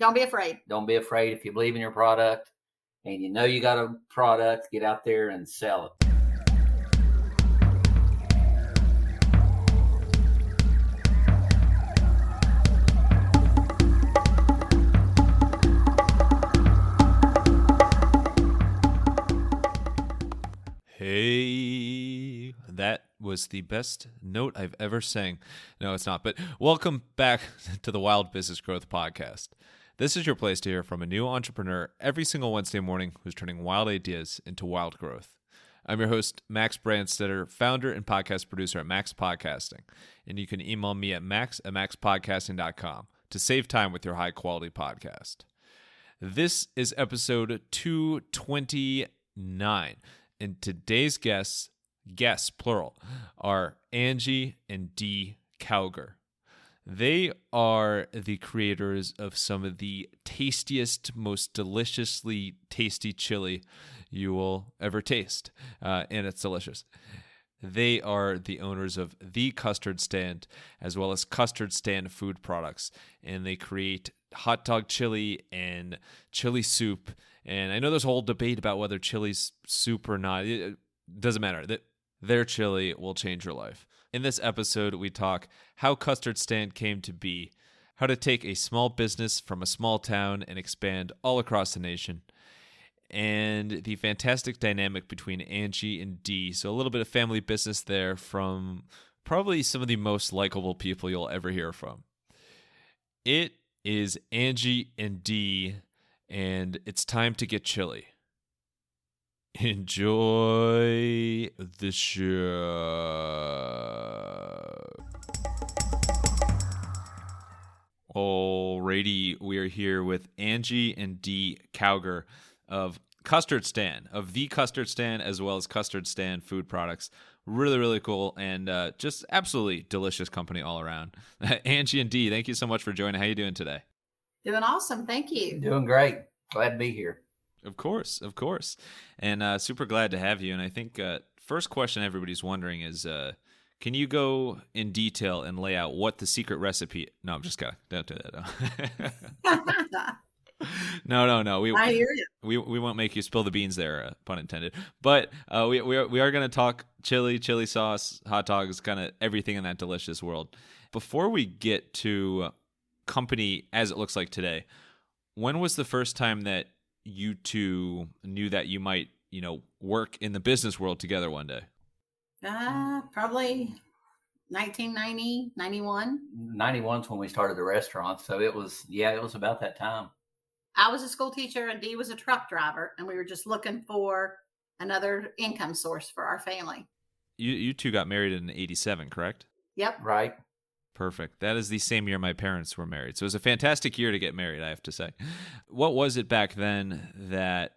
Don't be afraid. Don't be afraid. If you believe in your product and you know you got a product, get out there and sell it. Hey, that was the best note I've ever sang. No, it's not. But welcome back to the Wild Business Growth Podcast. This is your place to hear from a new entrepreneur every single Wednesday morning who's turning wild ideas into wild growth. I'm your host, Max Brandstetter, founder and podcast producer at Max Podcasting. And you can email me at max@maxpodcasting.com to save time with your high-quality podcast. This is episode 229. And today's guests, plural, are Angie and Cowger. They are the creators of some of the tastiest, most deliciously tasty chili you will ever taste, and it's delicious. They are the owners of The Custard Stand, as well as Custard Stand food products, and they create hot dog chili and chili soup. And I know there's a whole debate about whether chili's soup or not. It doesn't matter. Their chili will change your life. In this episode, we talk how Custard Stand came to be, how to take a small business from a small town and expand all across the nation, and the fantastic dynamic between Angie and Dee. So a little bit of family business there from probably some of the most likable people you'll ever hear from. It is Angie and Dee, and it's time to get chilly. Enjoy the show. Alrighty, we are here with Angie and Dee Cowger of Custard Stand, of The Custard Stand, as well as Custard Stand food products. Really, really cool, and just absolutely delicious company all around. Angie and Dee, thank you so much for joining. How you doing today? Doing awesome. Thank you. Doing great. Glad to be here. Of course. And super glad to have you. And I think first question everybody's wondering is, can you go in detail and lay out what the secret recipe... No, I'm just kidding. Don't do that. No. I hear you. We won't make you spill the beans there, pun intended. But we are going to talk chili sauce, hot dogs, kind of everything in that delicious world. Before we get to company as it looks like today, when was the first time that you two knew that you might, work in the business world together one day? Probably 1990, 91. 91's when we started the restaurant, so it was about that time. I was a school teacher and Dee was a truck driver, and we were just looking for another income source for our family. You two got married in 87, correct? Yep. Right. Perfect. That is the same year my parents were married. So it was a fantastic year to get married, I have to say. What was it back then that,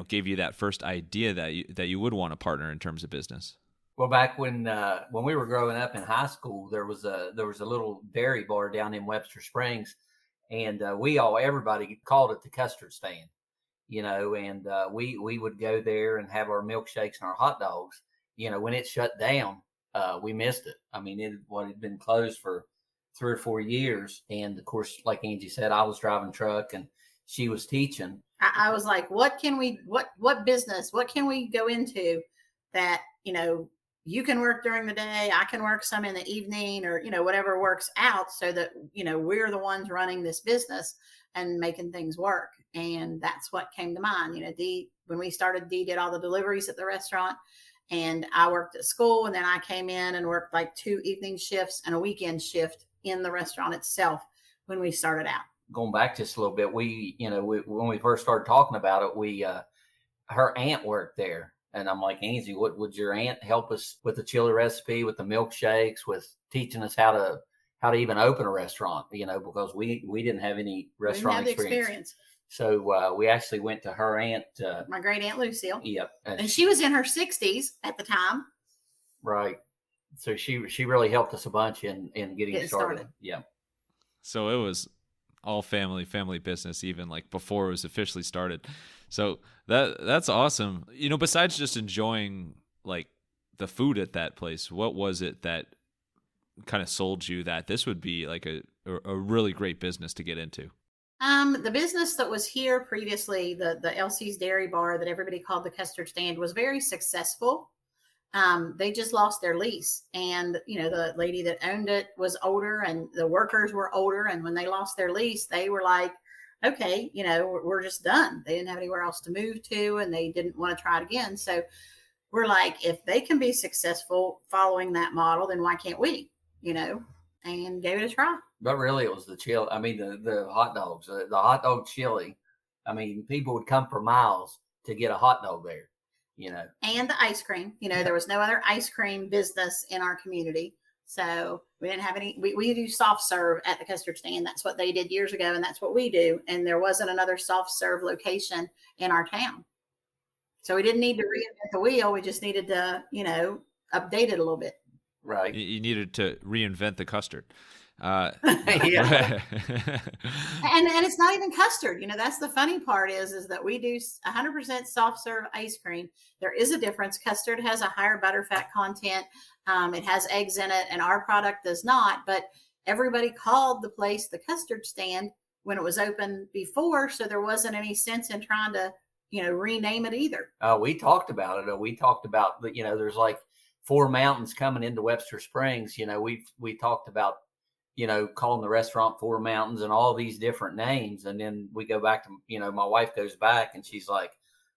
gave you that first idea that you would want a partner in terms of business? Well, back when we were growing up in high school, there was a little dairy bar down in Webster Springs, and everybody called it the Custard Stand, and we would go there and have our milkshakes and our hot dogs. When it shut down, we missed it. I mean, it had been closed for 3 or 4 years. And of course, like Angie said, I was driving truck and she was teaching. I was like, what business, what can we go into that, you can work during the day, I can work some in the evening, or, whatever works out so that, we're the ones running this business and making things work. And that's what came to mind. Dee, when we started, Dee did all the deliveries at the restaurant. And I worked at school, and then I came in and worked like 2 evening shifts and a weekend shift in the restaurant itself when we started out. Going back just a little bit, when we first started talking about it, her aunt worked there. And I'm like, Angie, would your aunt help us with the chili recipe, with the milkshakes, with teaching us how to even open a restaurant, because we didn't have any restaurant experience. So we actually went to her aunt. My great aunt Lucille. Yep. And she was in her 60s at the time. Right. So she really helped us a bunch in getting started. Yeah. So it was all family business, even like before it was officially started. So that's awesome. Besides just enjoying like the food at that place, what was it that kind of sold you that this would be like a really great business to get into? The business that was here previously, the Elsie's Dairy Bar that everybody called the Custard Stand, was very successful. They just lost their lease, and the lady that owned it was older, and the workers were older. And when they lost their lease, they were like, "Okay, we're just done." They didn't have anywhere else to move to, and they didn't want to try it again. So we're like, if they can be successful following that model, then why can't we? And gave it a try. But really, it was the chili. I mean, the hot dogs, the hot dog chili. I mean, people would come for miles to get a hot dog there, And the ice cream. There was no other ice cream business in our community. So we didn't have any. We do soft serve at the Custard Stand. That's what they did years ago, and that's what we do. And there wasn't another soft serve location in our town. So we didn't need to reinvent the wheel. We just needed to, update it a little bit. Right. You needed to reinvent the custard. And it's not even custard. That's the funny part is that we do 100% soft serve ice cream. There is a difference. Custard has a higher butterfat content. It has eggs in it, and our product does not. But everybody called the place the Custard Stand when it was open before, so there wasn't any sense in trying to rename it either. We talked about it. We talked about there's like 4 mountains coming into Webster Springs. We talked about calling the restaurant 4 Mountains and all these different names. And then we go back to, my wife goes back and she's like,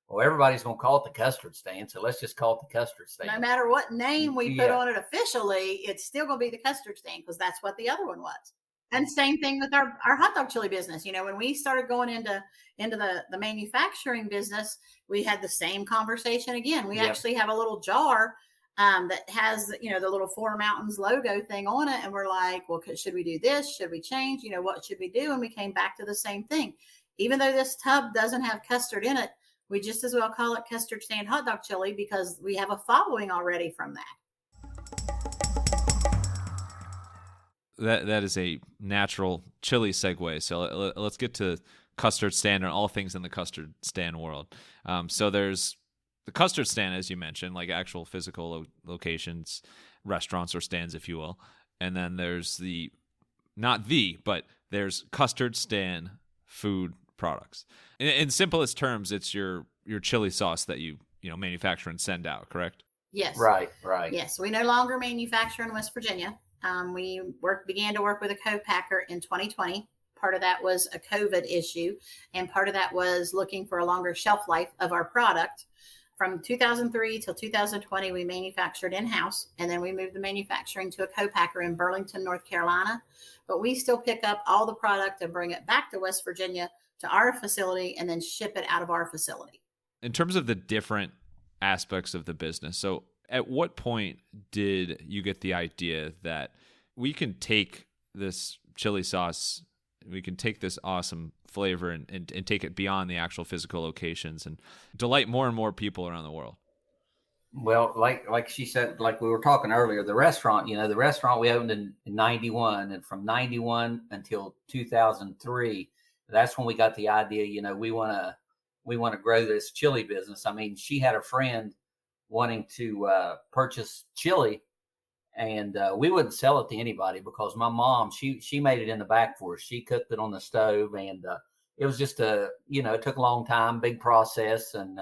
well, everybody's going to call it the Custard Stand. So let's just call it the Custard Stand. No matter what name we put on it officially, it's still going to be the Custard Stand because that's what the other one was. And same thing with our hot dog chili business. When we started going into the manufacturing business, we had the same conversation again. We actually have a little jar that has, the little 4 Mountains logo thing on it. And we're like, well, should we do this? Should we change? What should we do? And we came back to the same thing. Even though this tub doesn't have custard in it, we just as well call it Custard Stand Hot Dog Chili because we have a following already from that. That is a natural chili segue. So let's get to Custard Stand and all things in the Custard Stand world. So there's the Custard Stand, as you mentioned, like actual physical locations, restaurants or stands, if you will. And then there's but there's Custard Stand food products. In simplest terms, it's your chili sauce that you manufacture and send out, correct? Yes. Right. Yes, we no longer manufacture in West Virginia. We began to work with a co-packer in 2020. Part of that was a COVID issue, and part of that was looking for a longer shelf life of our product. From 2003 till 2020, we manufactured in-house, and then we moved the manufacturing to a co-packer in Burlington, North Carolina. But we still pick up all the product and bring it back to West Virginia to our facility and then ship it out of our facility. In terms of the different aspects of the business, so at what point did you get the idea that we can take this chili sauce, we can take this awesome flavor and take it beyond the actual physical locations and delight more and more people around the world? Well, like she said, like we were talking earlier, the restaurant we opened in 91, and from 91 until 2003, that's when we got the idea, we want to grow this chili business. I mean, she had a friend wanting to purchase chili, and we wouldn't sell it to anybody because my mom, she made it in the back for us. She cooked it on the stove, and it was just it took a long time, big process. And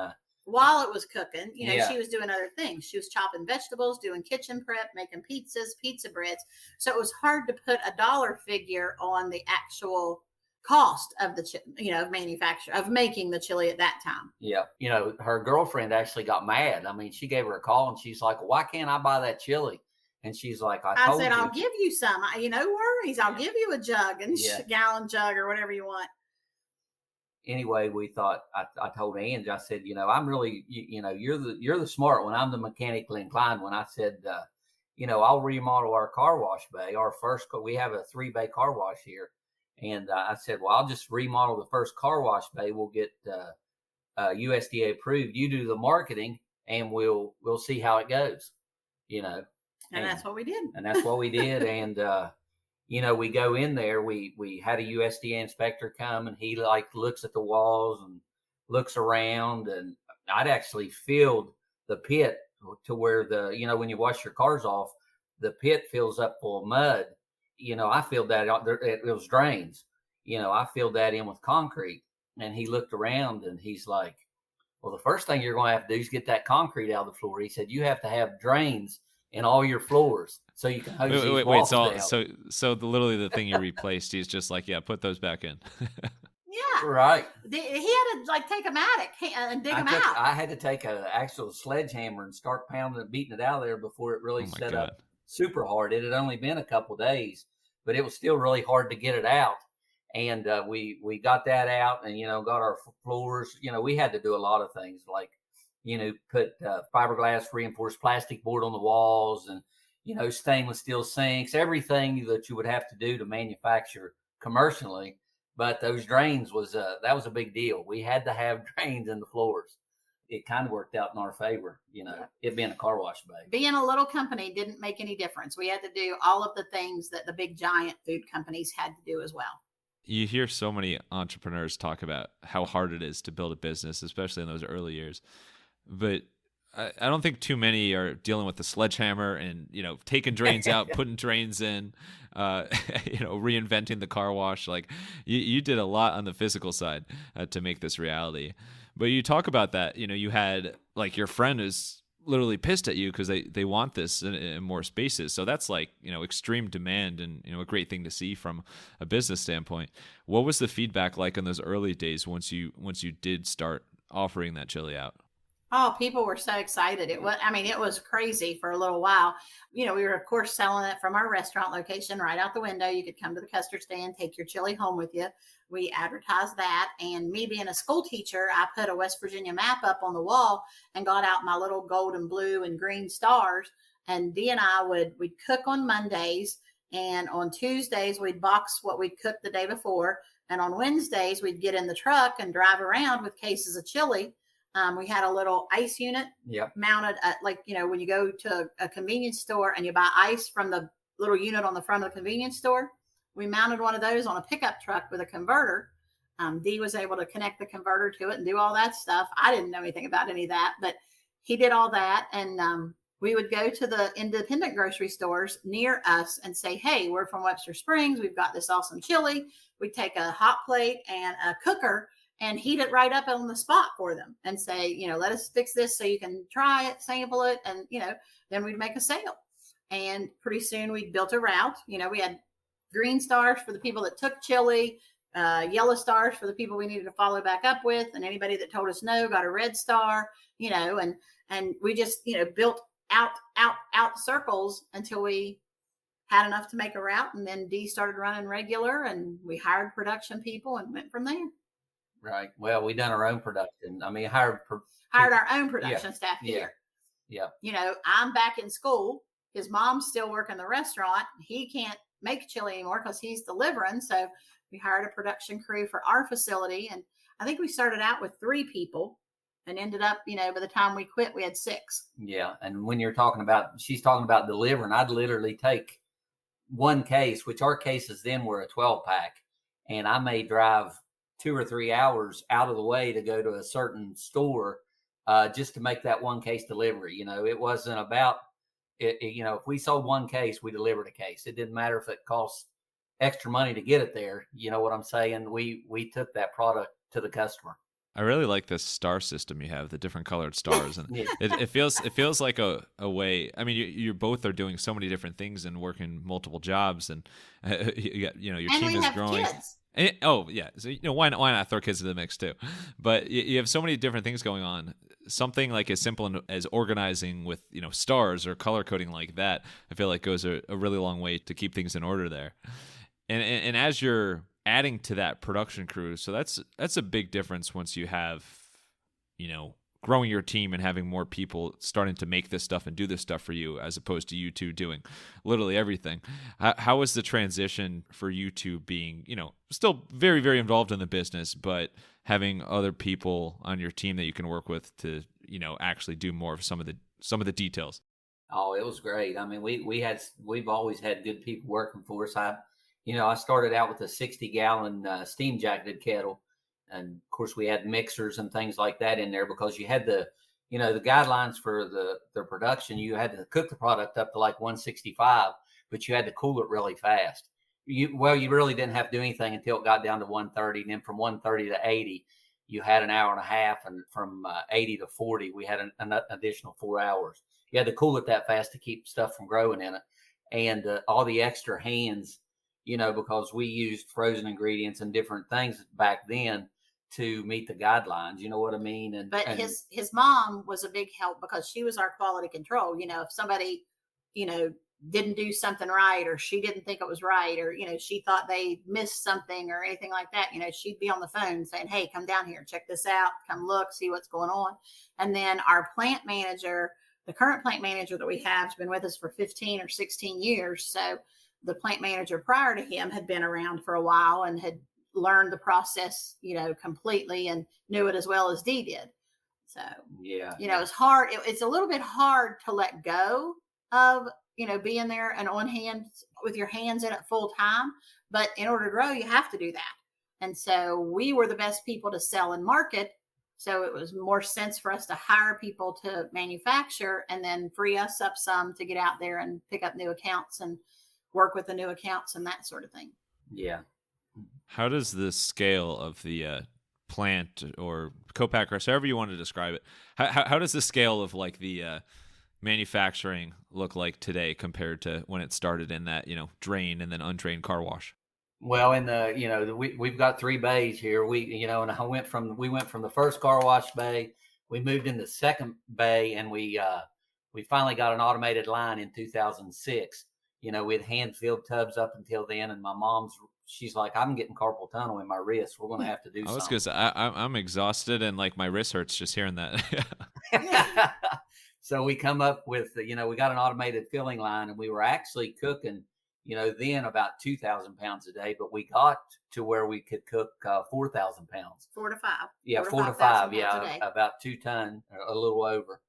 while it was cooking, she was doing other things. She was chopping vegetables, doing kitchen prep, making pizzas, pizza breads. So it was hard to put a dollar figure on the actual cost of the manufacture of making the chili at that time. Yeah. Her girlfriend actually got mad. I mean, she gave her a call and she's like, why can't I buy that chili? And she's like, I said, I'll give you some. No worries. I'll give you a jug and gallon jug or whatever you want. Anyway, we thought, I told Angie, I said, I'm really, you're the smart one. I'm the mechanically inclined one. I said, I'll remodel our car wash bay. We have a 3-bay car wash here. And I said, well, I'll just remodel the first car wash bay. We'll get USDA approved. You do the marketing, and we'll see how it goes. And that's what we did. And that's what we did. And we go in there. We had a USDA inspector come, and he looks at the walls and looks around. And I'd actually filled the pit to where when you wash your cars off, the pit fills up full of mud. I filled that out. It was drains, I filled that in with concrete. And he looked around and he's like, well, the first thing you're going to have to do is get that concrete out of the floor. He said, you have to have drains in all your floors so you can hose these walls down. So literally the thing you replaced, he's just like, yeah, put those back in. Yeah. Right. He had to like take a mattock and dig them out. I had to take an actual sledgehammer and start pounding it, beating it out of there before it really set up super hard. It had only been a couple of days, but it was still really hard to get it out. And we got that out and, got our floors. We had to do a lot of things like, put fiberglass reinforced plastic board on the walls and, stainless steel sinks, everything that you would have to do to manufacture commercially. But those drains that was a big deal. We had to have drains in the floors. It kind of worked out in our favor, it being a car wash bay. Being a little company didn't make any difference. We had to do all of the things that the big giant food companies had to do as well. You hear so many entrepreneurs talk about how hard it is to build a business, especially in those early years. But I don't think too many are dealing with the sledgehammer and, taking drains out, putting drains in, reinventing the car wash. Like you did a lot on the physical side to make this reality. But you talk about that, you had like your friend is literally pissed at you because they want this in more spaces. So that's like, extreme demand and, a great thing to see from a business standpoint. What was the feedback like in those early days once you did start offering that chili out? Oh, people were so excited. It was crazy for a little while. We were, of course, selling it from our restaurant location right out the window. You could come to the Custard stand, take your chili home with you. We advertised that. And me being a school teacher, I put a West Virginia map up on the wall and got out my little gold and blue and green stars. And Dee and I we'd cook on Mondays. And on Tuesdays, we'd box what we'd cooked the day before. And on Wednesdays, we'd get in the truck and drive around with cases of chili. We had a little ice unit mounted at, when you go to a convenience store and you buy ice from the little unit on the front of the convenience store, we mounted one of those on a pickup truck with a converter. Dee was able to connect the converter to it and do all that stuff. I didn't know anything about any of that, but he did all that. And we would go to the independent grocery stores near us and say, hey, we're from Webster Springs. We've got this awesome chili. We'd take a hot plate and a cooker and heat it right up on the spot for them and say, let us fix this so you can try it, sample it. And, then we'd make a sale. And pretty soon we built a route. We had green stars for the people that took chili, yellow stars for the people we needed to follow back up with. And anybody that told us no got a red star, and we just, built out circles until we had enough to make a route. And then Dee started running regular and we hired production people and went from there. Right. Well, we done our own production. I mean, hired our own production staff here. Yeah. I'm back in school. His mom's still working the restaurant. He can't make chili anymore because he's delivering. So we hired a production crew for our facility. And I think we started out with 3 people and ended up, by the time we quit, we had 6. Yeah. And when she's talking about delivering, I'd literally take one case, which our cases then were a 12-pack. And I may drive 2 or 3 hours out of the way to go to a certain store just to make that one case delivery. It wasn't about it. If we sold one case, we delivered a case. It didn't matter if it cost extra money to get it there. You know what I'm saying? We took that product to the customer. I really like this star system you have, the different colored stars, and it feels like a way. I mean, you both are doing so many different things and working multiple jobs, and your team is growing. Kids. And so why not throw kids in the mix too? But you have so many different things going on. Something like as simple as organizing with stars or color coding like that, I feel like goes a really long way to keep things in order there. And as you're adding to that production crew, so that's a big difference once you have growing your team and having more people starting to make this stuff and do this stuff for you, as opposed to you two doing literally everything. How was the transition for you two being, still very, very involved in the business, but having other people on your team that you can work with to, actually do more of some of the details? Oh, it was great. I mean, we've always had good people working for us. I started out with a 60-gallon steam jacketed kettle. And of course, we had mixers and things like that in there because you had the guidelines for the production. You had to cook the product up to like 165, but you had to cool it really fast. you really didn't have to do anything until it got down to 130, and then from 130 to 80, you had an hour and a half, and from 80 to 40, we had an additional 4 hours. You had to cool it that fast to keep stuff from growing in it, and all the extra hands, because we used frozen ingredients and different things back then to meet the guidelines. You know what I mean? But his mom was a big help because she was our quality control. If somebody, didn't do something right, or she didn't think it was right, or, she thought they missed something or anything like that, she'd be on the phone saying, hey, come down here, check this out, come look, see what's going on. And then our plant manager, the current plant manager that we have, has been with us for 15 or 16 years. So the plant manager prior to him had been around for a while and had learned the process, completely, and knew it as well as Dee did. So, yeah, it's hard. It's a little bit hard to let go of, being there and on hand with your hands in it full time. But in order to grow, you have to do that. And so we were the best people to sell and market. So it was more sense for us to hire people to manufacture and then free us up some to get out there and pick up new accounts and work with the new accounts and that sort of thing. Yeah. How does the scale of the plant or co-packer, however you want to describe it, how does the scale of like the manufacturing look like today compared to when it started in that, drain and then undrained car wash? Well, in the, we've got 3 bays here. And we went from the first car wash bay, we moved in the second bay, and we finally got an automated line in 2006. We had hand filled tubs up until then, and my she's like, I'm getting carpal tunnel in my wrist. We're going to have to do something. I was going to say, I'm exhausted, and like my wrist hurts just hearing that. So we come up with, we got an automated filling line, and we were actually cooking, then about 2,000 pounds a day, but we got to where we could cook 4,000 pounds. 4 to 5. Yeah, 4 to 5. Yeah, about 2 ton, a little over.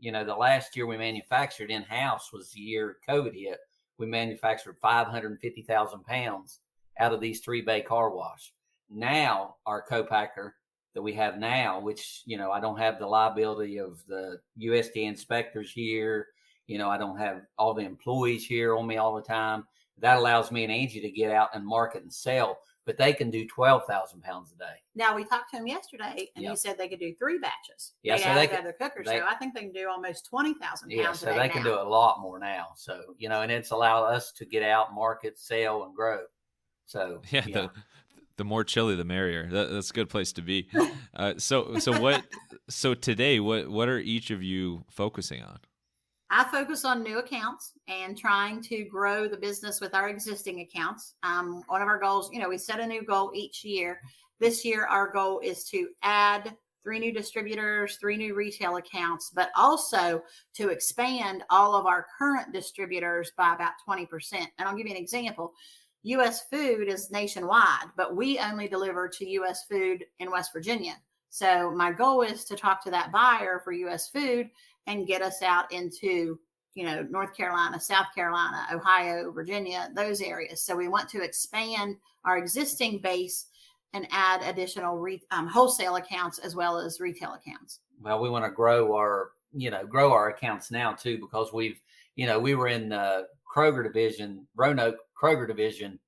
The last year we manufactured in-house was the year COVID hit. We manufactured 550,000 pounds out of these 3 bay car wash. Now our co-packer that we have now, which, I don't have the liability of the USDA inspectors here. I don't have all the employees here on me all the time. That allows me and Angie to get out and market and sell, but they can do 12,000 pounds a day. Now, we talked to him yesterday, and he said they could do 3 batches. Yeah, so they have their cooker. So I think they can do almost 20,000 pounds a day. Yeah, so they can do a lot more now. So, and it's allowed us to get out, market, sell, and grow. So, yeah. The more chili, the merrier. That's a good place to be. So today, what are each of you focusing on? I focus on new accounts and trying to grow the business with our existing accounts. One of our goals, we set a new goal each year. This year, our goal is to add 3 new distributors, 3 new retail accounts, but also to expand all of our current distributors by about 20%. And I'll give you an example. U.S. Food is nationwide, but we only deliver to U.S. Food in West Virginia. So my goal is to talk to that buyer for U.S. Food and get us out into, North Carolina, South Carolina, Ohio, Virginia, those areas. So we want to expand our existing base and add additional wholesale accounts as well as retail accounts. Well, we want to grow our accounts now too, because we were in the Kroger division, Roanoke Kroger division.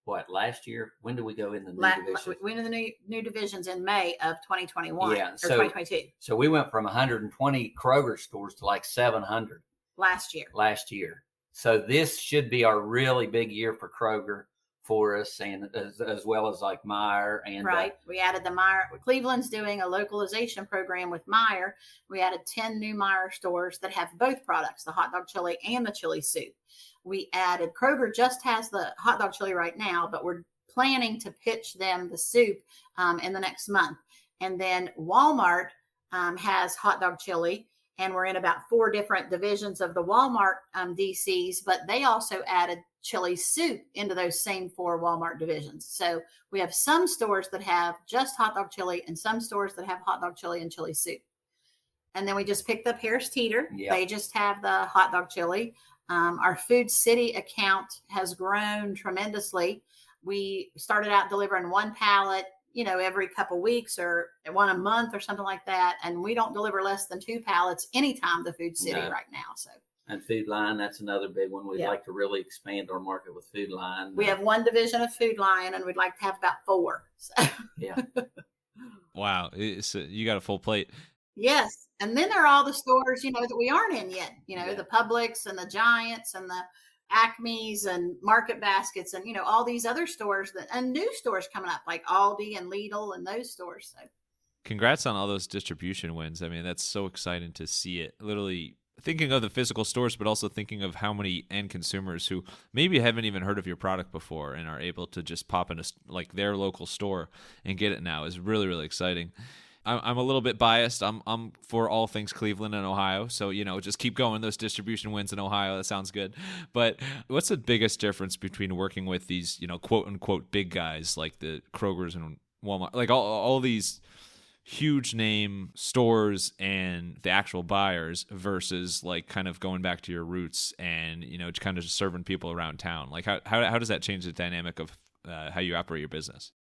What, last year? When did we go in the new division? We went in the new divisions in May of 2021 or 2022. So we went from 120 Kroger stores to like 700 last year. So this should be our really big year for Kroger for us, and as well as like Meijer. And right. We added the Meijer. Cleveland's doing a localization program with Meijer. We added 10 new Meijer stores that have both products, the hot dog chili and the chili soup. We added, Kroger just has the hot dog chili right now, but we're planning to pitch them the soup in the next month. And then Walmart has hot dog chili, and we're in about 4 different divisions of the Walmart DCs, but they also added chili soup into those same 4 Walmart divisions. So we have some stores that have just hot dog chili and some stores that have hot dog chili and chili soup. And then we just picked up Harris Teeter. Yep. They just have the hot dog chili. Our Food City account has grown tremendously. We started out delivering 1 pallet, every couple weeks or 1 a month or something like that. And we don't deliver less than 2 pallets anytime to Food City right now. So And Food Line, that's another big one. We'd Yeah. like to really expand our market with Food Line. We have one division of Food Line, and we'd like to have about 4. So. Yeah. Wow. You got a full plate. Yes. And then there are all the stores, that we aren't in yet, the Publix and the Giants and the Acme's and Market Baskets and, all these other stores and new stores coming up like Aldi and Lidl and those stores. So. Congrats on all those distribution wins. I mean, that's so exciting to see it. Literally thinking of the physical stores, but also thinking of how many end consumers who maybe haven't even heard of your product before and are able to just pop in like their local store and get it now is really, really exciting. I'm a little bit biased. I'm for all things Cleveland and Ohio. So, just keep going. Those distribution wins in Ohio. That sounds good. But what's the biggest difference between working with these, quote unquote, big guys like the Kroger's and Walmart, like all these huge name stores and the actual buyers versus like kind of going back to your roots and, kind of just serving people around town? Like how does that change the dynamic of how you operate your business?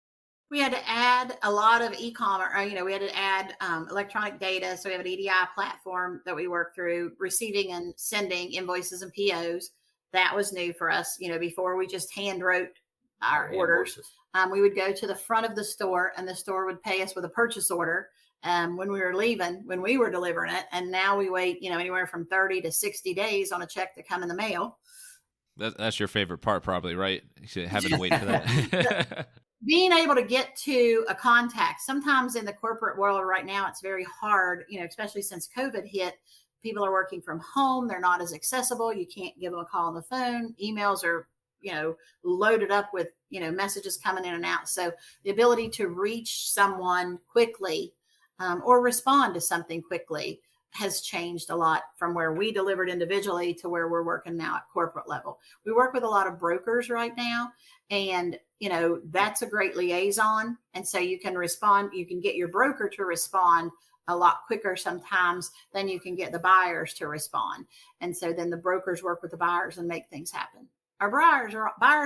We had to add a lot of e-commerce, we had to add electronic data. So we have an EDI platform that we work through, receiving and sending invoices and POs. That was new for us. Before we just hand wrote our orders. We would go to the front of the store and the store would pay us with a purchase order when we were leaving, when we were delivering it. And now we wait, anywhere from 30 to 60 days on a check to come in the mail. That's your favorite part, probably, right? Having to wait for that. Being able to get to a contact. Sometimes in the corporate world right now, it's very hard, especially since COVID hit. People are working from home. They're not as accessible. You can't give them a call on the phone. Emails are, loaded up with, messages coming in and out. So the ability to reach someone quickly or respond to something quickly has changed a lot from where we delivered individually to where we're working now at corporate level. We work with a lot of brokers right now, and that's a great liaison. And so you can respond, you can get your broker to respond a lot quicker sometimes than you can get the buyers to respond. And so then the brokers work with the buyers and make things happen. Our buyers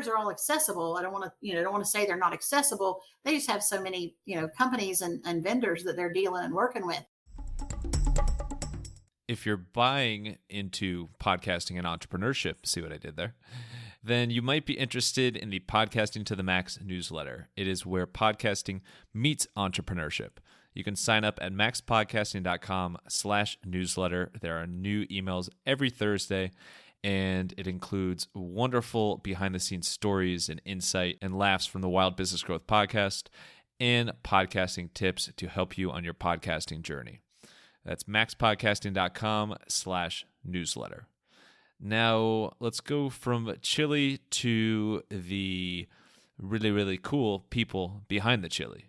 are all accessible. I don't want to say they're not accessible. They just have so many, companies and vendors that they're dealing and working with. If you're buying into podcasting and entrepreneurship, see what I did there, then you might be interested in the Podcasting to the Max newsletter. It is where podcasting meets entrepreneurship. You can sign up at maxpodcasting.com/newsletter. There are new emails every Thursday, and it includes wonderful behind-the-scenes stories and insight and laughs from the Wild Business Growth podcast and podcasting tips to help you on your podcasting journey. That's maxpodcasting.com/newsletter. Now, let's go from chili to the really, really cool people behind the chili.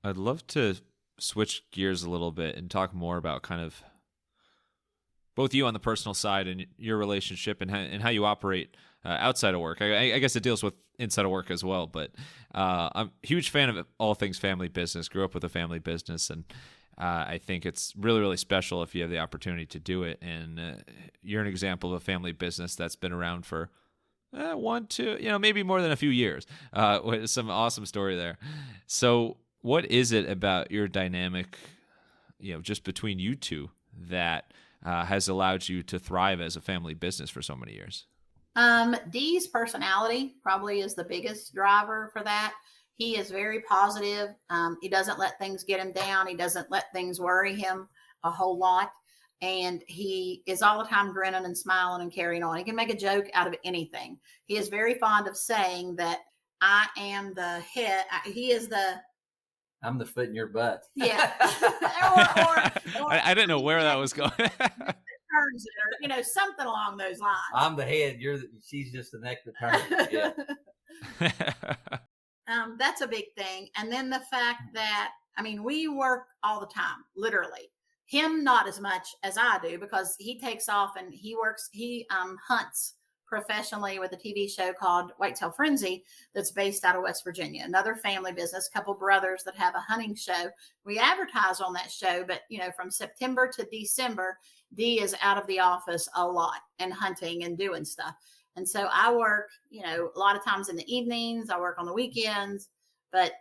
I'd love to switch gears a little bit and talk more about kind of both you on the personal side and your relationship and how you operate outside of work. I guess it deals with inside of work as well, but I'm a huge fan of all things family business. Grew up with a family business, and I think it's really, really special if you have the opportunity to do it. And you're an example of a family business that's been around for 1, 2, maybe more than a few years. Some awesome story there. So what is it about your dynamic, just between you two that has allowed you to thrive as a family business for so many years? Dee's personality probably is the biggest driver for that. He is very positive. He doesn't let things get him down. He doesn't let things worry him a whole lot. And he is all the time grinning and smiling and carrying on. He can make a joke out of anything. He is very fond of saying that I am the head. I'm the foot in your butt. Yeah. or I didn't know where that was going. Turns it, or something along those lines. I'm the head. She's just the neck that turns. Yeah. That's a big thing. And then the fact that, we work all the time, literally. Him, not as much as I do, because he takes off and he hunts professionally with a TV show called Whitetail Frenzy that's based out of West Virginia. Another family business, couple brothers that have a hunting show. We advertise on that show, but from September to December, Dee is out of the office a lot and hunting and doing stuff. And so I work, a lot of times in the evenings, I work on the weekends, but,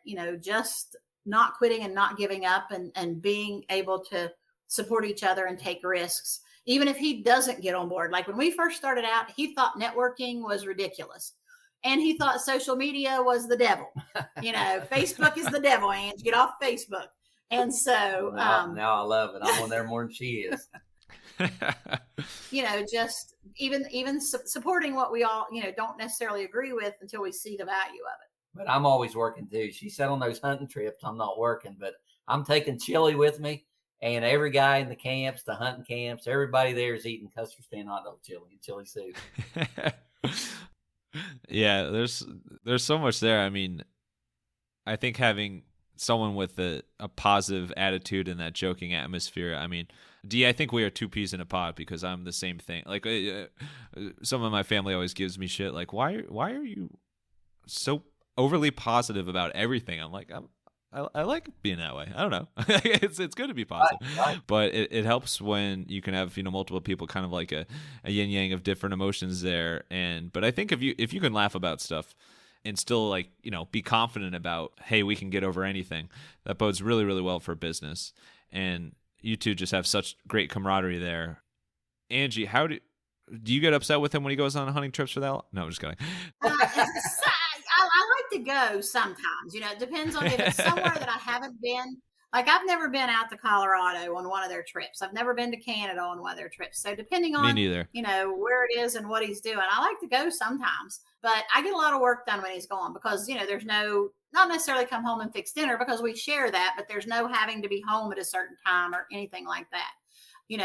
just not quitting and not giving up and being able to support each other and take risks even if he doesn't get on board. Like when we first started out, he thought networking was ridiculous. And he thought social media was the devil. Facebook is the devil, Ange. Get off Facebook. And so now I love it. I'm on there more than she is. Just even supporting what we all, don't necessarily agree with until we see the value of it. But I'm always working too. She said on those hunting trips, I'm not working, but I'm taking chili with me. And every guy in the camps, the hunting camps, everybody there is eating Custard stand hot dog chili and chili soup. Yeah, there's so much there. I mean, I think having someone with a positive attitude and that joking atmosphere. I mean, D, I think we are two peas in a pod because I'm the same thing. Like some of my family always gives me shit. Like, why are you so overly positive about everything? I'm like, I like being that way. I don't know. It's good to be positive, right. But it helps when you can have multiple people, kind of like a yin yang of different emotions there. But I think if you can laugh about stuff and still be confident about, hey, we can get over anything, that bodes really, really well for business. And you two just have such great camaraderie there. Angie, how do you get upset with him when he goes on hunting trips for that? No, I'm just kidding. I like to go sometimes. It depends on if it's somewhere that I haven't been. Like I've never been out to Colorado on one of their trips. I've never been to Canada on one of their trips. So depending on, Me neither. Where it is and what he's doing, I like to go sometimes. But I get a lot of work done when he's gone because, there's not necessarily come home and fix dinner because we share that, but there's no having to be home at a certain time or anything like that.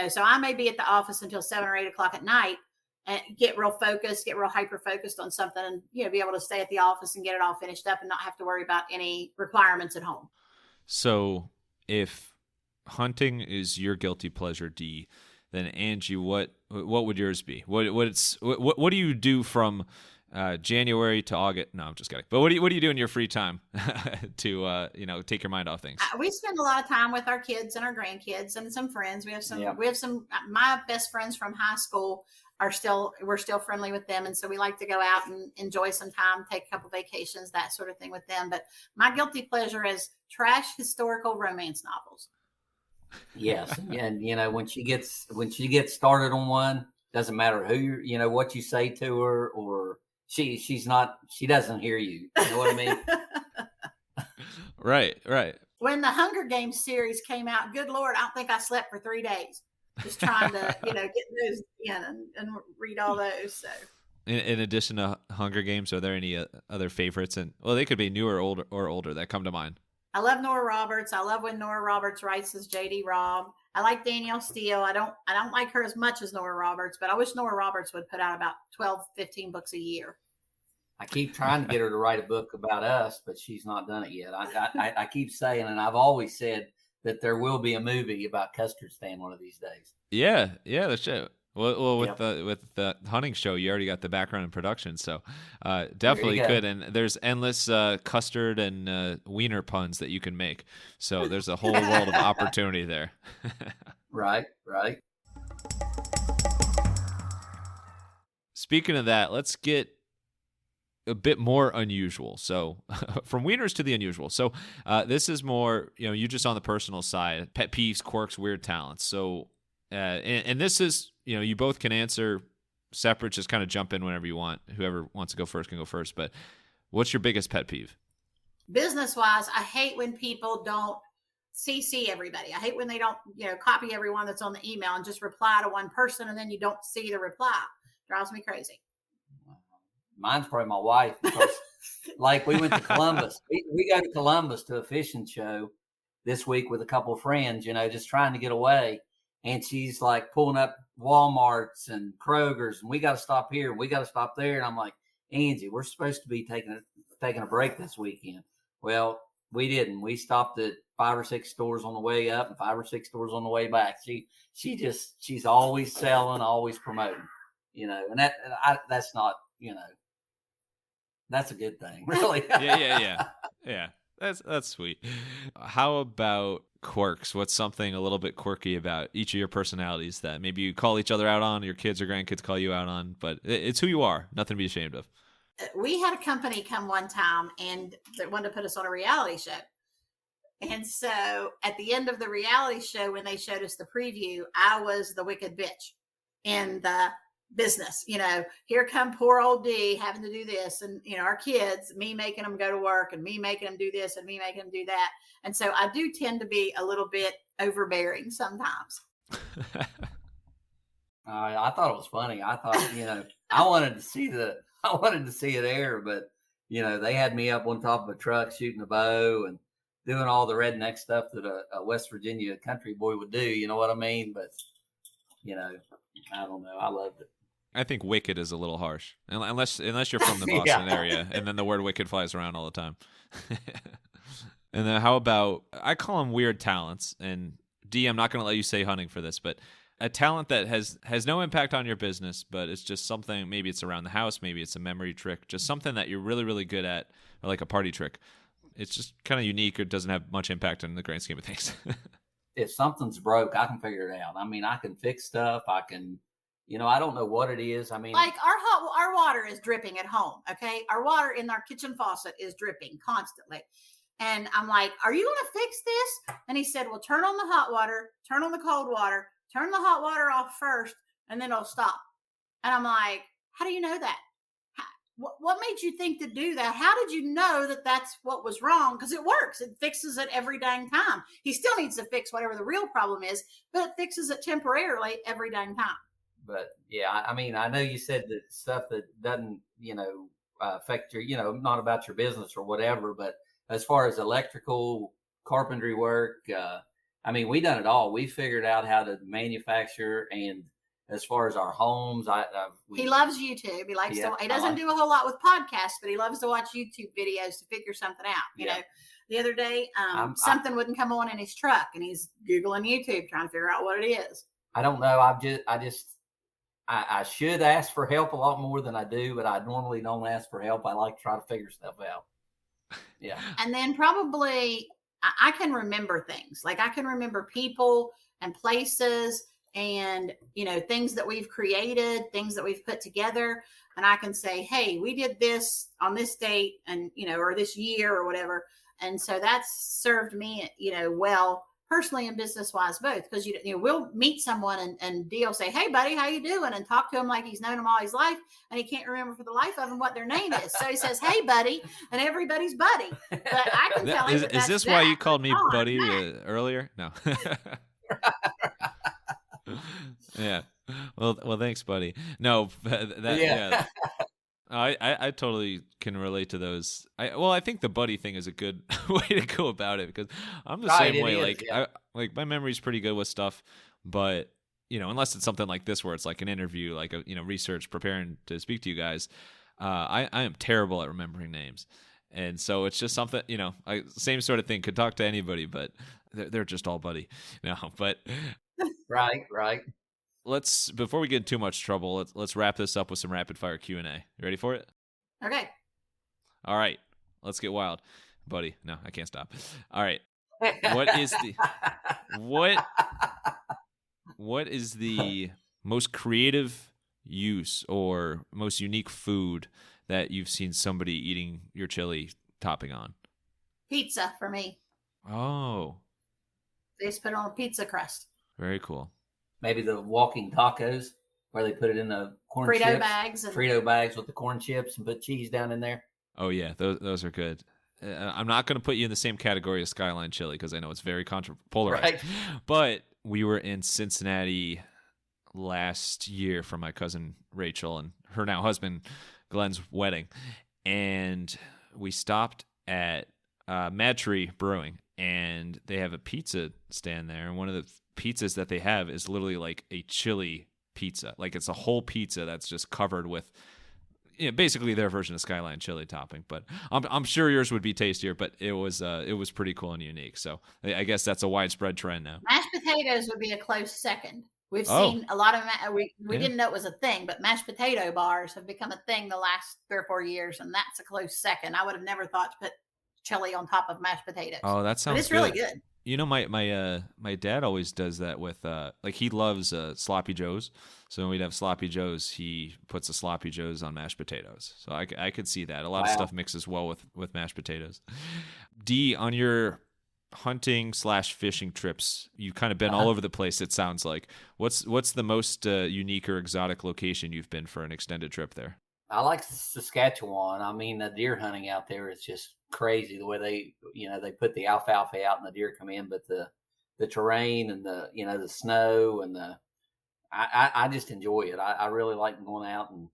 So I may be at the office until 7 or 8 o'clock at night and get real focused, get real hyper-focused on something and, be able to stay at the office and get it all finished up and not have to worry about any requirements at home. So if hunting is your guilty pleasure, D, then Angie, what would yours be? What do you do from January to August? No, I'm just kidding. But what do you do in your free time to take your mind off things? We spend a lot of time with our kids and our grandkids and some friends. We have some. My best friends from high school we're still friendly with them, and so we like to go out and enjoy some time, take a couple vacations, that sort of thing with them. But my guilty pleasure is trash historical romance novels. Yes, and when she gets started on one, doesn't matter who what you say to her, or she doesn't hear you. You know what I mean? Right. When the Hunger Games series came out, good Lord, I don't think I slept for 3 days. Just trying to, get those in and read all those. So, in addition to Hunger Games, are there any other favorites? And they could be newer or older that come to mind. I love Nora Roberts. I love when Nora Roberts writes as J.D. Robb. I like Danielle Steele. I don't like her as much as Nora Roberts, but I wish Nora Roberts would put out about 12, 15 books a year. I keep trying to get her to write a book about us, but she's not done it yet. I keep saying, and I've always said, that there will be a movie about Custard Stand one of these days. Yeah, the show. Well, with the hunting show, you already got the background in production, so definitely could. And there's endless custard and wiener puns that you can make. So there's a whole world of opportunity there. Right. Speaking of that, let's get a bit more unusual. So from wieners to the unusual. So this is more, you just on the personal side, pet peeves, quirks, weird talents. So, and this is, you both can answer separate, just kind of jump in whenever you want. Whoever wants to go first can go first, but what's your biggest pet peeve? Business-wise, I hate when people don't CC everybody. I hate when they don't, copy everyone that's on the email and just reply to one person and then you don't see the reply. Drives me crazy. Mine's probably my wife because, like, we went to Columbus. We go to Columbus to a fishing show this week with a couple of friends, just trying to get away. And she's like pulling up Walmarts and Kroger's, and we got to stop here and we got to stop there. And I'm like, Angie, we're supposed to be taking a break this weekend. Well, we didn't. We stopped at 5 or 6 stores on the way up and 5 or 6 stores on the way back. She's always selling, always promoting, and that's not, that's a good thing, really. Yeah. That's sweet. How about quirks? What's something a little bit quirky about each of your personalities that maybe you call each other out on, your kids or grandkids call you out on, but it's who you are, nothing to be ashamed of? We had a company come one time and they wanted to put us on a reality show. And so at the end of the reality show, when they showed us the preview, I was the wicked bitch in the business. Here come poor old D having to do this, and our kids, me making them go to work and me making them do this and me making them do that. And so I do tend to be a little bit overbearing sometimes. I thought it was funny. I thought, I wanted to see it air, but they had me up on top of a truck shooting a bow and doing all the redneck stuff that a West Virginia country boy would do. You know what I mean? But I don't know. I loved it. I think wicked is a little harsh, unless you're from the Boston area, and then the word wicked flies around all the time. And then how about, I call them weird talents, and D, I'm not going to let you say hunting for this, but a talent that has no impact on your business, but it's just something, maybe it's around the house, maybe it's a memory trick, just something that you're really, really good at, or like a party trick. It's just kind of unique or doesn't have much impact in the grand scheme of things. If something's broke, I can figure it out. I mean, I can fix stuff. I can, I don't know what it is. I mean, like our water is dripping at home. Okay. Our water in our kitchen faucet is dripping constantly. And I'm like, are you going to fix this? And he said, well, turn on the hot water, turn on the cold water, turn the hot water off first, and then it'll stop. And I'm like, how do you know that? What made you think to do that? How did you know that that's what was wrong? Because it works. It fixes it every dang time. He still needs to fix whatever the real problem is, but it fixes it temporarily every dang time. But yeah, I mean, I know you said that stuff that doesn't, affect your, not about your business or whatever, but as far as electrical carpentry work, I mean, we done it all. We figured out how to manufacture, and as far as our homes, he loves YouTube. He likes to. He doesn't do a whole lot with podcasts, but he loves to watch YouTube videos to figure something out. You know, the other day, something wouldn't come on in his truck, and he's Googling YouTube trying to figure out what it is. I don't know. I should ask for help a lot more than I do, but I normally don't ask for help. I like to try to figure stuff out. Yeah. And then probably I can remember things. Like I can remember people and places and, things that we've created, things that we've put together. And I can say, hey, we did this on this date and, or this year or whatever. And so that's served me, well, personally and business wise, both, because we'll meet someone and Dee will say, hey buddy, how you doing? And talk to him like he's known him all his life, and he can't remember for the life of him what their name is. So he says, hey buddy, and everybody's buddy. But I can tell him is this why you called me buddy earlier? No. Yeah. Well, thanks, buddy. No, I totally can relate to those. I think the buddy thing is a good way to go about it, because I'm the same way. Like my memory's pretty good with stuff, but unless it's something like this where it's like an interview, like a research preparing to speak to you guys, I am terrible at remembering names, and so it's just something same sort of thing. Could talk to anybody, but they're just all buddy. But right. Before we get in too much trouble, let's wrap this up with some rapid fire Q&A. You ready for it? Okay. All right. Let's get wild, buddy. No, I can't stop. All right. What is the most creative use or most unique food that you've seen somebody eating your chili topping on? Pizza for me. Oh. They just put it on a pizza crust. Very cool. Maybe the walking tacos, where they put it in the corn Frito chips. bags. Frito bags with the corn chips and put cheese down in there. Oh, yeah. Those are good. I'm not going to put you in the same category as Skyline Chili, because I know it's very polarized. Right. But we were in Cincinnati last year for my cousin Rachel and her now husband Glenn's wedding. And we stopped at Mad Tree Brewing, and they have a pizza stand there. And one of the pizzas that they have is literally like a chili pizza. Like it's a whole pizza that's just covered with basically their version of Skyline chili topping. But I'm sure yours would be tastier, but it was pretty cool and unique. So I guess that's a widespread trend now. Mashed potatoes would be a close second. We've seen a lot of we didn't know it was a thing, but mashed potato bars have become a thing the last 3 or 4 years, and that's a close second. I would have never thought to put chili on top of mashed potatoes. Oh, that sounds but it's really good. My dad always does that with he loves sloppy joes. So when we'd have sloppy joes, he puts the sloppy joes on mashed potatoes. So I could see that. A lot of stuff mixes well with mashed potatoes. D, on your hunting / fishing trips, you've kind of been all over the place, it sounds like. What's the most unique or exotic location you've been for an extended trip there? I like Saskatchewan. I mean, the deer hunting out there is just crazy. The way they put the alfalfa out and the deer come in, but the terrain and the snow and I just enjoy it. I really like going out and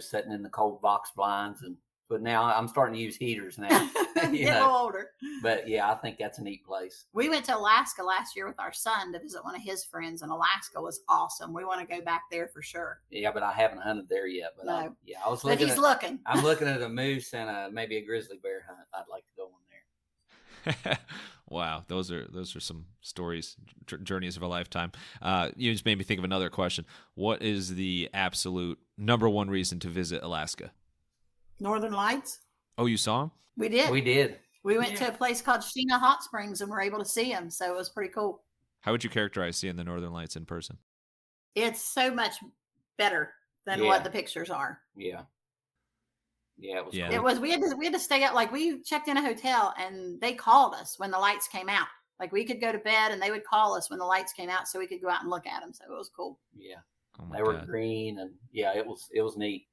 sitting in the cold box blinds but now I'm starting to use heaters now. Get a little older. But yeah, I think that's a neat place. We went to Alaska last year with our son to visit one of his friends, and Alaska was awesome. We want to go back there for sure. Yeah, but I haven't hunted there yet. But no. I was looking. But he's looking. I'm looking at a moose and maybe a grizzly bear hunt. I'd like to go on there. Wow, those are some stories, journeys of a lifetime. You just made me think of another question. What is the absolute number one reason to visit Alaska? Northern Lights. Oh, you saw them? We did. We went to a place called Sheena Hot Springs and were able to see them, so it was pretty cool. How would you characterize seeing the Northern Lights in person? It's so much better than what the pictures are. Yeah. Yeah, it was. Yeah. Cool. It was. We had to stay up. Like, we checked in a hotel and they called us when the lights came out. Like, we could go to bed and they would call us when the lights came out so we could go out and look at them. So it was cool. Yeah. Oh they were green and it was neat.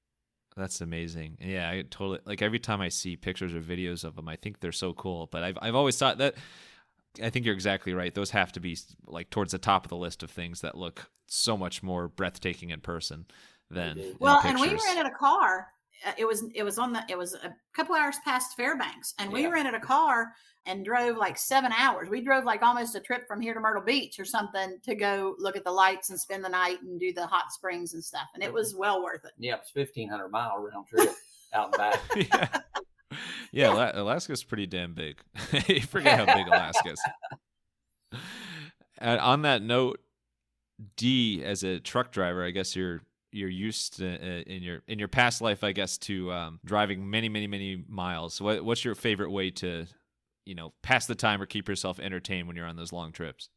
That's amazing. Yeah, I totally, like, every time I see pictures or videos of them, I think they're so cool. But I've always thought that, I think you're exactly right. Those have to be like towards the top of the list of things that look so much more breathtaking in person than in pictures. And we rented a car. It was a couple hours past Fairbanks, and we rented a car and drove like 7 hours. We drove like almost a trip from here to Myrtle Beach or something to go look at the lights and spend the night and do the hot springs and stuff. And it was well worth it. Yeah, it's 1,500-mile round trip out and back. Yeah, Alaska's pretty damn big. You forget how big Alaska is. And on that note, D, as a truck driver, I guess you're used to, in your past life, I guess, to driving many miles. What's your favorite way to pass the time or keep yourself entertained when you're on those long trips?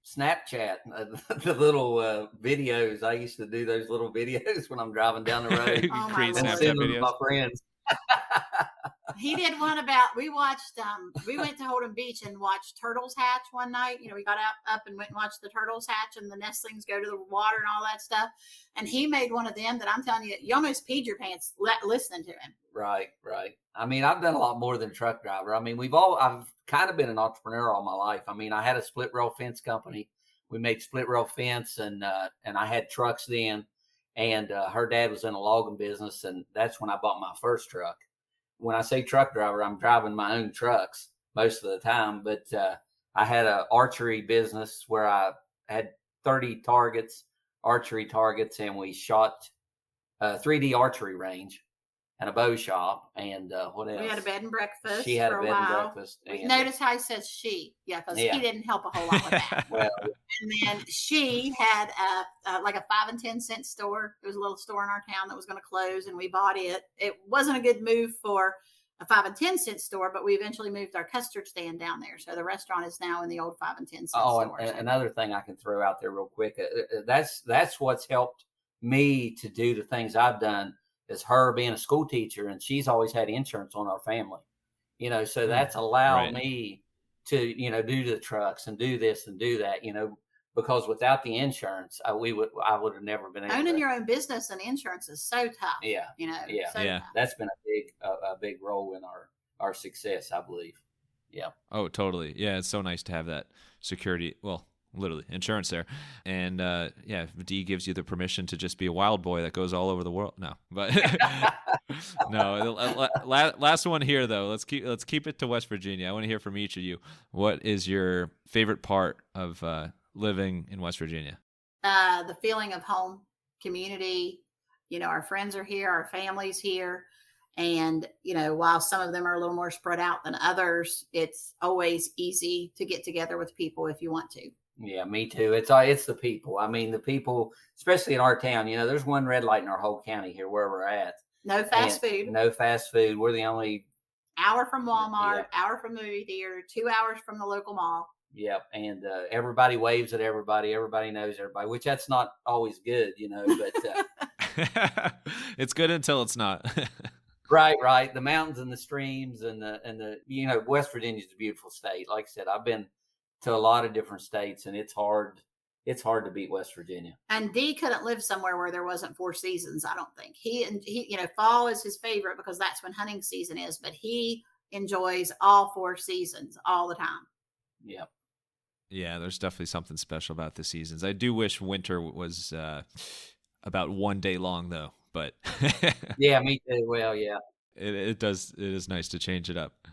Snapchat, the little videos. I used to do those little videos when I'm driving down the road. You create Snapchat videos. My friends. He did one about, we watched, we went to Holden Beach and watched turtles hatch one night. We got up and went and watched the turtles hatch and the nestlings go to the water and all that stuff. And he made one of them that I'm telling you, you almost peed your pants listening to him. Right. I mean, I've done a lot more than truck driver. I mean, I've kind of been an entrepreneur all my life. I mean, I had a split rail fence company. We made split rail fence and I had trucks then. And her dad was in a logging business, and that's when I bought my first truck. When I say truck driver, I'm driving my own trucks most of the time. But I had an archery business where I had 30 archery targets, and we shot a 3D archery range and a bow shop. And what else? We had a bed and breakfast. She had for a bed and breakfast. Notice how he says she. Yeah, because he didn't help a whole lot with that. Well, and then she had like a 5 and 10 cent store. There was a little store in our town that was going to close, and we bought it. It wasn't a good move for a 5 and 10 cent store, but we eventually moved our custard stand down there. So the restaurant is now in the old 5 and 10 cent store. And another thing I can throw out there real quick. That's what's helped me to do the things I've done, is her being a school teacher, and she's always had insurance on our family, so that's allowed me to, do the trucks and do this and do that, because without the insurance, I would have never been able owning your own business and insurance is so tough. Yeah. Tough. That's been a big role in our success, I believe. Yeah. Oh, totally. Yeah. It's so nice to have that security. Well, literally insurance there. And D gives you the permission to just be a wild boy that goes all over the world. No, but no, last one here though. Let's keep it to West Virginia. I want to hear from each of you. What is your favorite part of living in West Virginia? The feeling of home, community. Our friends are here, our family's here. And, while some of them are a little more spread out than others, it's always easy to get together with people if you want to. Yeah, me too. It's the people. I mean, the people, especially in our town, there's one red light in our whole county here where we're at. No fast food. No fast food. We're the only hour from Walmart, hour from the movie theater, 2 hours from the local mall. Yep. And everybody waves at everybody. Everybody knows everybody, which that's not always good, but it's good until it's not. Right. The mountains and the streams and the West Virginia's a beautiful state. Like I said, I've been to a lot of different states, and it's hard to beat West Virginia. And D couldn't live somewhere where there wasn't 4 seasons. I don't think he, fall is his favorite because that's when hunting season is, but he enjoys all 4 seasons all the time. Yep. Yeah, there's definitely something special about the seasons. I do wish winter was about 1 day long, though. But yeah, me too. Well, yeah, it is nice to change it up.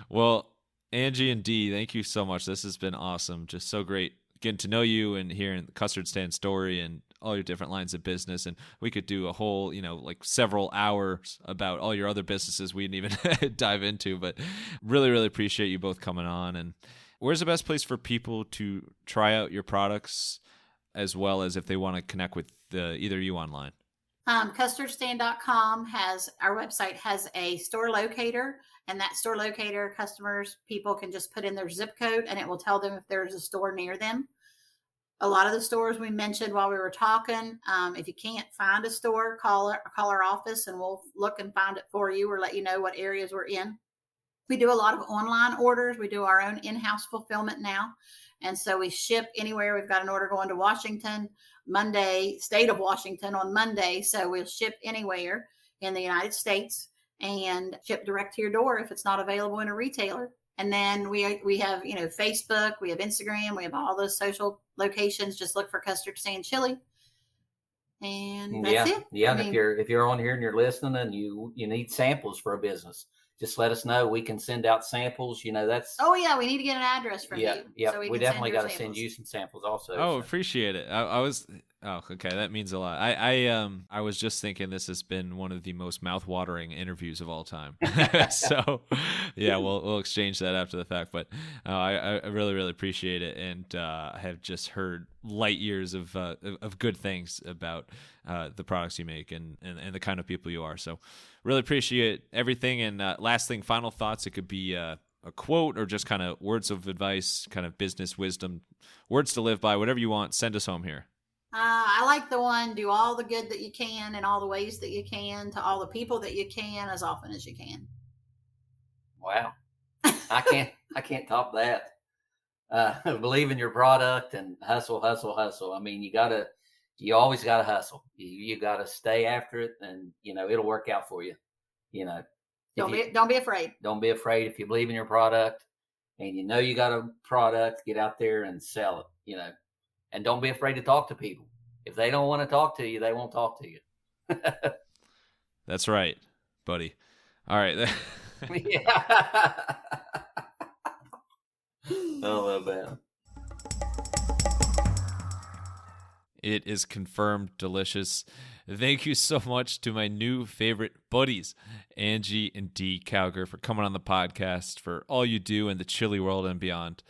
Well, Angie and Dee, thank you so much. This has been awesome. Just so great getting to know you and hearing the Custard Stand story and all your different lines of business. And we could do a whole, like several hours about all your other businesses we didn't even dive into. But really, really appreciate you both coming on. And where's the best place for people to try out your products, as well as if they want to connect with either you online? Custardstand.com our website has a store locator, and that store locator people can just put in their zip code and it will tell them if there's a store near them. A lot of the stores we mentioned while we were talking, if you can't find a store, call our office and we'll look and find it for you or let you know what areas we're in. We do a lot of online orders. We do our own in-house fulfillment now. And so we ship anywhere. We've got an order going to Washington Monday, state of Washington on Monday. So we'll ship anywhere in the United States and ship direct to your door if it's not available in a retailer. And then we have, Facebook, we have Instagram, we have all those social locations. Just look for Custard Stand Chili. And that's it. Yeah. If you're on here and you're listening and you need samples for a business, just let us know. We can send out samples. That's. Oh yeah, we need to get an address from you. Yeah, so we definitely got to send you some samples also. Oh, appreciate it. I was. Oh, okay, that means a lot. I was just thinking this has been one of the most mouth-watering interviews of all time. So, yeah, we'll exchange that after the fact. But I really, really appreciate it, and I have just heard light years of good things about the products you make and the kind of people you are. So, really appreciate everything. And last thing, final thoughts. It could be a quote or just kind of words of advice, kind of business wisdom, words to live by, whatever you want. Send us home here. I like the one, do all the good that you can in all the ways that you can to all the people that you can as often as you can. Wow. I can't top that. Believe in your product and hustle. I mean, you always gotta hustle. You gotta stay after it, and it'll work out for you. Don't be afraid. Don't be afraid. If you believe in your product and you got a product, get out there and sell it, and don't be afraid to talk to people. If they don't want to talk to you, they won't talk to you. That's right, buddy. All right. Yeah. I love that. It is confirmed delicious. Thank you so much to my new favorite buddies, Angie and Dee Cowger, for coming on the podcast, for all you do in the chili world and beyond.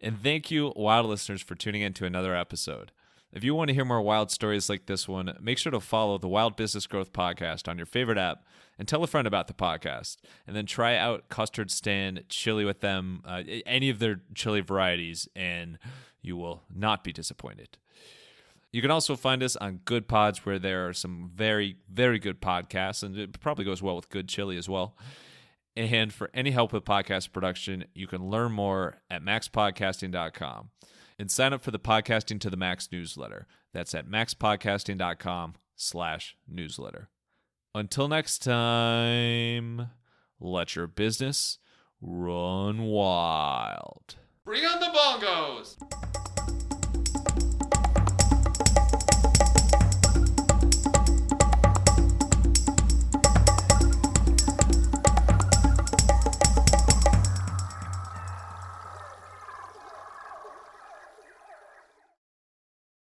And thank you, wild listeners, for tuning in to another episode. If you want to hear more wild stories like this one, make sure to follow the Wild Business Growth Podcast on your favorite app and tell a friend about the podcast. And then try out Custard Stand Chili with them, any of their chili varieties, and you will not be disappointed. You can also find us on Good Pods, where there are some very, very good podcasts, and it probably goes well with good chili as well. And for any help with podcast production, you can learn more at maxpodcasting.com and sign up for the Podcasting to the Max newsletter. That's at maxpodcasting.com/newsletter. Until next time, let your business run wild. Bring on the bongos!